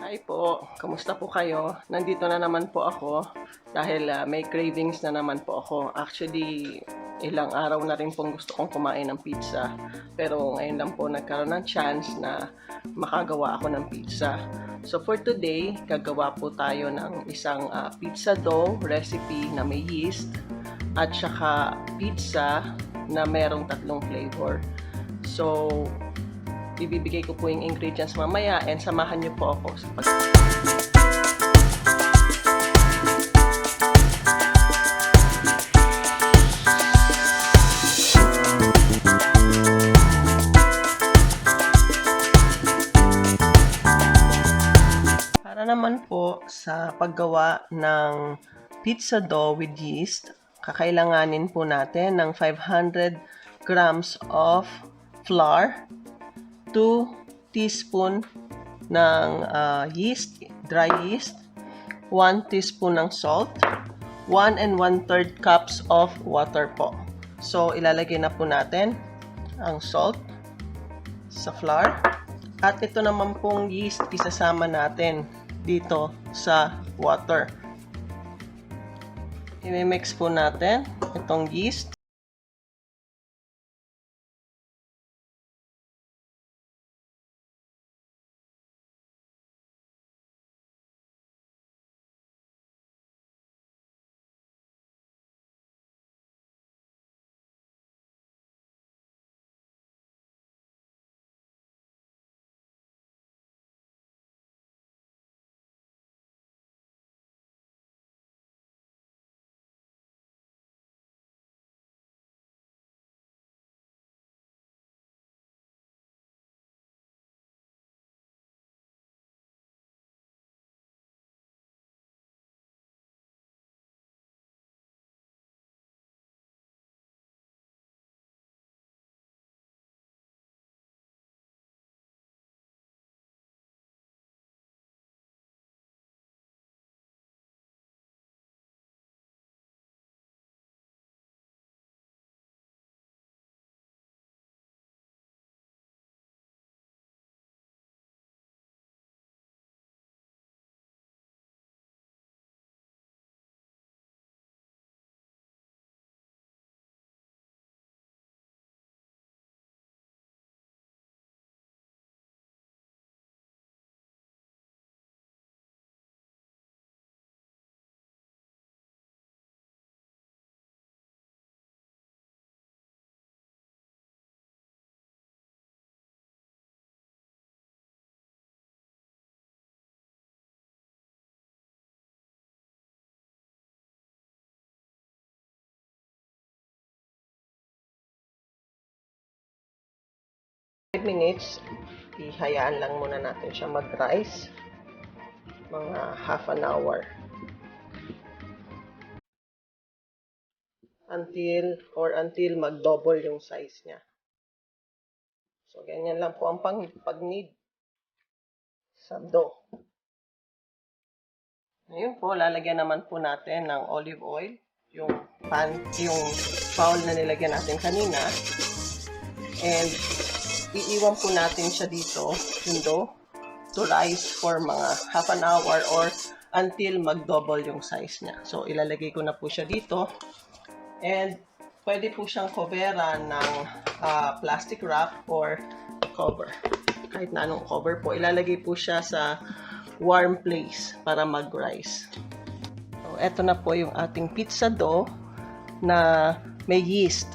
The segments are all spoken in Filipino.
Hi po, kamusta po kayo? Nandito na naman po ako dahil may cravings na naman po ako. Actually, ilang araw na rin pong gusto kong kumain ng pizza. Pero ngayon lang po nagkaroon ng chance na makagawa ako ng pizza. So for today, gagawa po tayo ng isang pizza dough recipe na may yeast at saka pizza na merong tatlong flavor. So, ibibigay ko po yung ingredients mamaya and samahan niyo po ako sa Para naman po sa paggawa ng pizza dough with yeast, kakailanganin po natin ng 500 grams of flour, 2 teaspoon ng yeast, dry yeast, 1 teaspoon ng salt, 1 and 1/3 cups of water po. So, ilalagay na po natin ang salt sa flour. At ito naman pong yeast, isasama natin dito sa water. I-mix po natin itong yeast. Minutes, ihayaan lang muna natin siya mag-rise. Mga half an hour. Until mag-double yung size niya. So, ganyan lang po ang pag-need sa dough. Ngayon po, lalagyan naman po natin ng olive oil. Yung bowl na nilagyan natin kanina. And, iiwan po natin siya dito, yung dough, to rise for mga half an hour or until mag-double yung size niya. So, ilalagay ko na po siya dito. And, pwede po siyang coveran ng plastic wrap or cover. Kahit na anong cover po. Ilalagay po siya sa warm place para mag-rise. So, eto na po yung ating pizza dough na may yeast.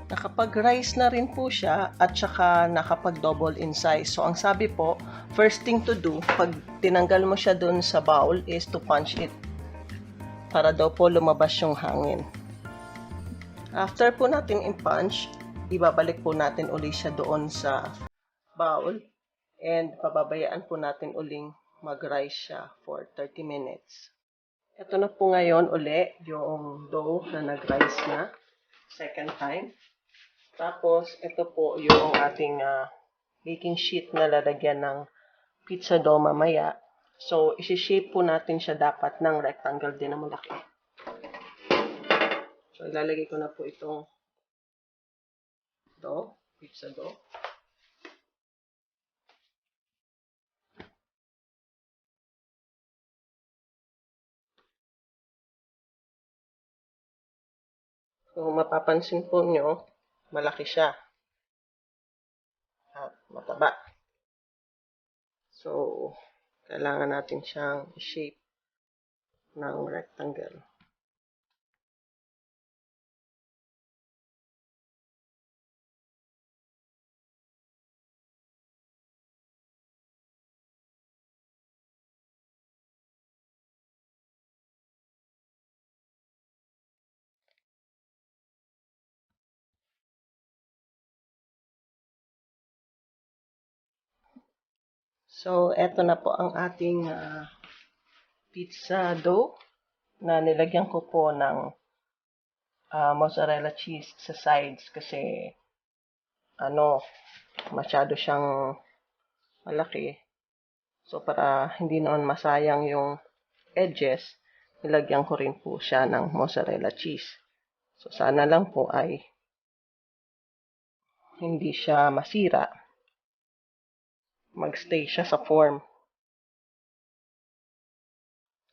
Nakapag-rise na rin po siya at saka nakapag-double in size. So, ang sabi po, first thing to do, pag tinanggal mo siya dun sa bowl is to punch it para daw po lumabas yung hangin. After po natin i-punch, ibabalik po natin uli siya doon sa bowl and pababayaan po natin uling mag-rise siya for 30 minutes. Ito na po ngayon uli yung dough na nag-rise na second time. Tapos, ito po yung ating baking sheet na lalagyan ng pizza dough mamaya. So, isi-shape po natin siya dapat ng rectangle din na malaki. So, ilalagay ko na po itong dough, pizza dough. Kung mapapansin po nyo, malaki siya at mataba. So, kailangan natin siyang shape ng rectangle. So, eto na po ang ating pizza dough na nilagyan ko po ng mozzarella cheese sa sides kasi masyado siyang malaki. So, para hindi naman masayang yung edges, nilagyan ko rin po siya ng mozzarella cheese. So, sana lang po ay hindi siya masira. Magstay siya sa form.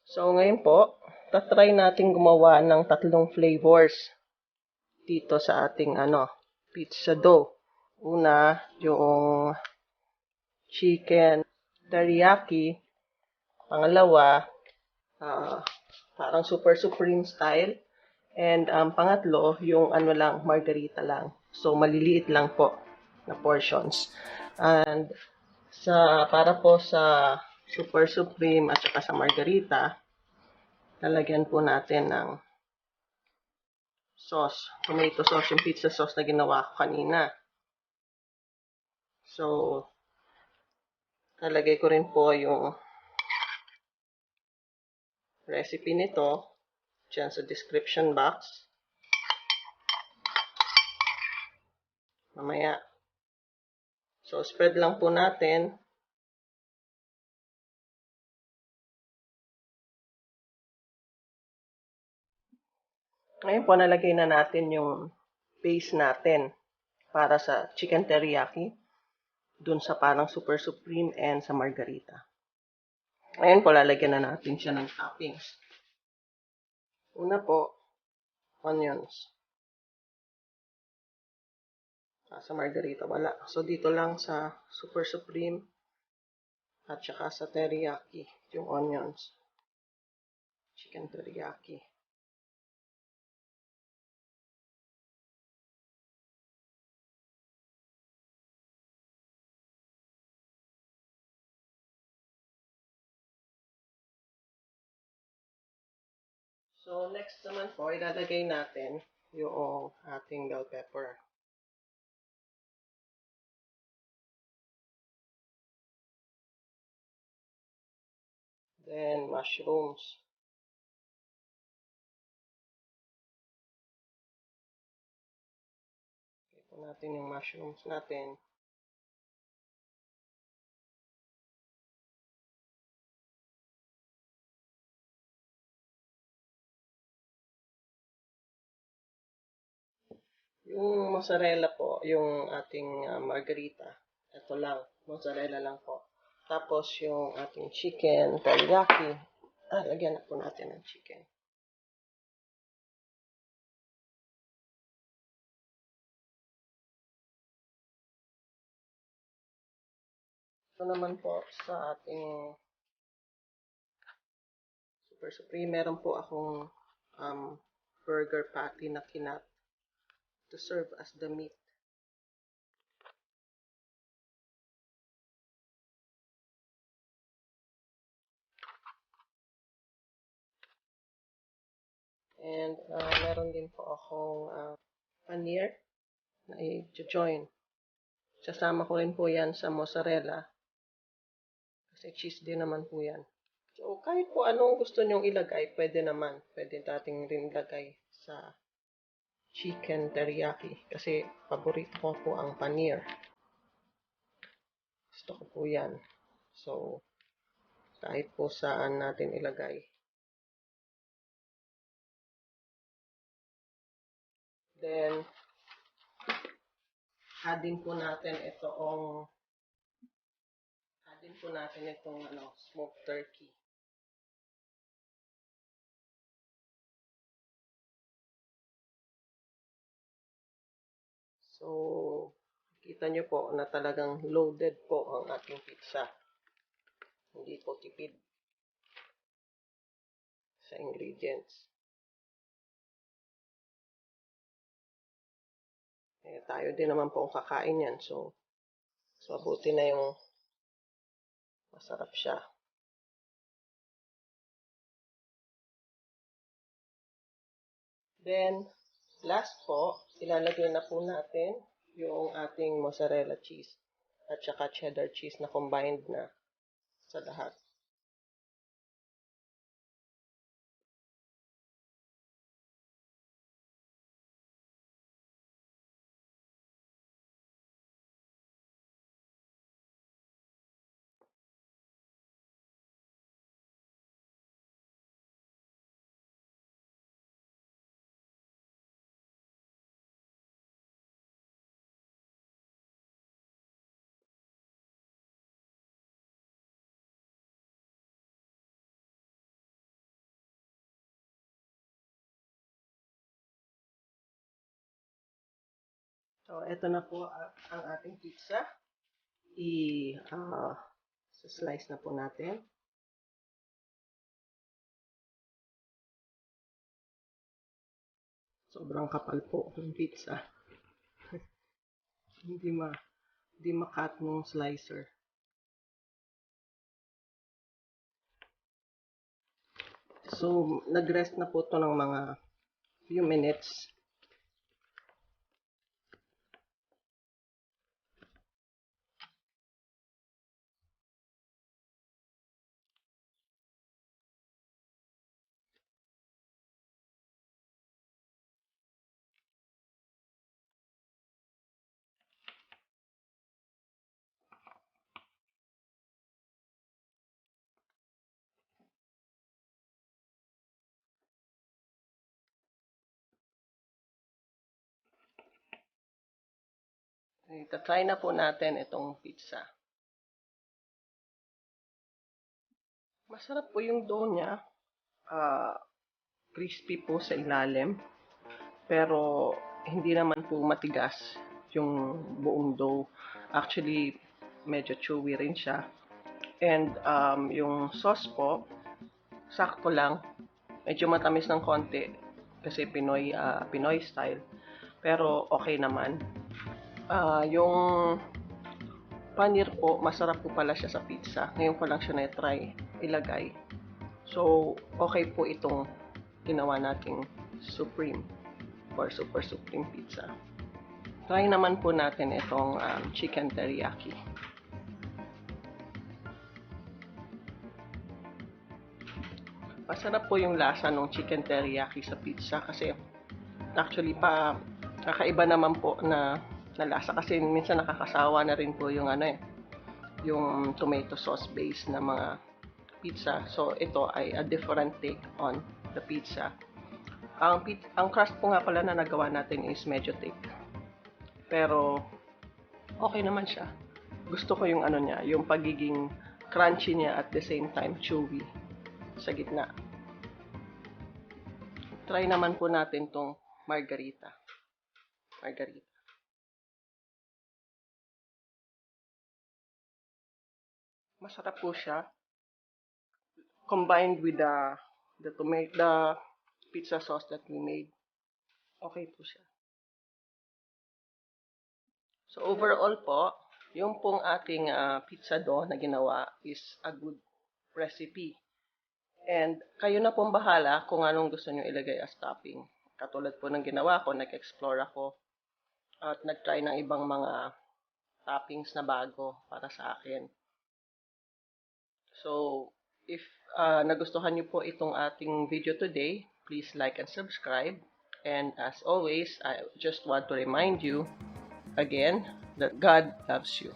So, ngayon po, tatry natin gumawa ng 3 flavors dito sa ating pizza dough. Una, yung chicken teriyaki. Pangalawa, parang super supreme style. And pangatlo, yung lang, margarita lang. So, maliliit lang po na portions. And para po sa super supreme at saka sa margarita, lalagyan po natin ng sauce. Tomato sauce, yung pizza sauce na ginawa ko kanina. So, lalagay ko rin po yung recipe nito dyan sa description box. Mamaya. So, spread lang po natin. Ngayon po, nalagay na natin yung base natin para sa chicken teriyaki dun sa parang super supreme and sa margarita. Ngayon po, lalagyan na natin siya ng toppings. Una po, onions. Sa margarita, wala. So, dito lang sa super supreme at saka sa teriyaki, yung onions. Chicken teriyaki. So, next naman po, ilalagay natin yung ating bell pepper. Then, mushrooms. Ito natin yung mushrooms natin. Yung mozzarella po, yung ating margarita. Ito lang, mozzarella lang po. Tapos yung ating chicken teriyaki. Lagyan na po natin ng chicken. Ito naman po sa ating super supreme, meron po akong burger patty na kinat to serve as the meat. And meron din po akong paneer na i-join. Sasama ko rin po yan sa mozzarella. Kasi cheese din naman po yan. So, kahit po anong gusto nyong ilagay, pwede naman. Pwede natin rin ilagay sa chicken teriyaki. Kasi paborito ko po ang paneer. Gusto ko po yan. So, kahit po saan natin ilagay. Then, addin po natin itong smoked turkey. So, kita nyo po na talagang loaded po ang ating pizza. Hindi po tipid sa ingredients. Tayo din naman po ang kakain yan. So mabuti na yung masarap siya. Then, last po, ilalagay na po natin yung ating mozzarella cheese at saka cheddar cheese na combined na sa lahat. So, ito na po ang ating pizza. Slice na po natin. Sobrang kapal po ng pizza. hindi ma-cut ng slicer. So, nag-rest na po to ng mga few minutes. Try na po natin itong pizza. Masarap po yung dough niya. Crispy po sa ilalim. Pero hindi naman po matigas yung buong dough. Actually, medyo chewy rin siya. And yung sauce po, sakto lang. Medyo matamis ng konti kasi Pinoy style. Pero okay naman. Yung paneer po, masarap po pala siya sa pizza. Ngayon ko lang siya na-try ilagay. So, okay po itong ginawa nating supreme or super supreme pizza. Try naman po natin itong chicken teriyaki. Masarap po yung lasa ng chicken teriyaki sa pizza kasi actually kakaiba naman po na lasa kasi minsan nakakasawa na rin po yung yung tomato sauce base na mga pizza. So ito ay a different take on the pizza. Ang crust po nga pala na nagawa natin is medyo thick. Pero okay naman siya. Gusto ko yung niya, yung pagiging crunchy niya at the same time chewy sa gitna. Try naman po natin tong Margherita. Masarap po siya. Combined with the pizza sauce that we made. Okay po siya. So overall po, yung pong ating pizza dough na ginawa is a good recipe. And kayo na pong bahala kung anong gusto nyo ilagay as topping. Katulad po ng ginawa ko, nag-explore ako at nag-try ng ibang mga toppings na bago para sa akin. So, if nagustuhan nyo po itong ating video today, please like and subscribe. And as always, I just want to remind you again that God loves you.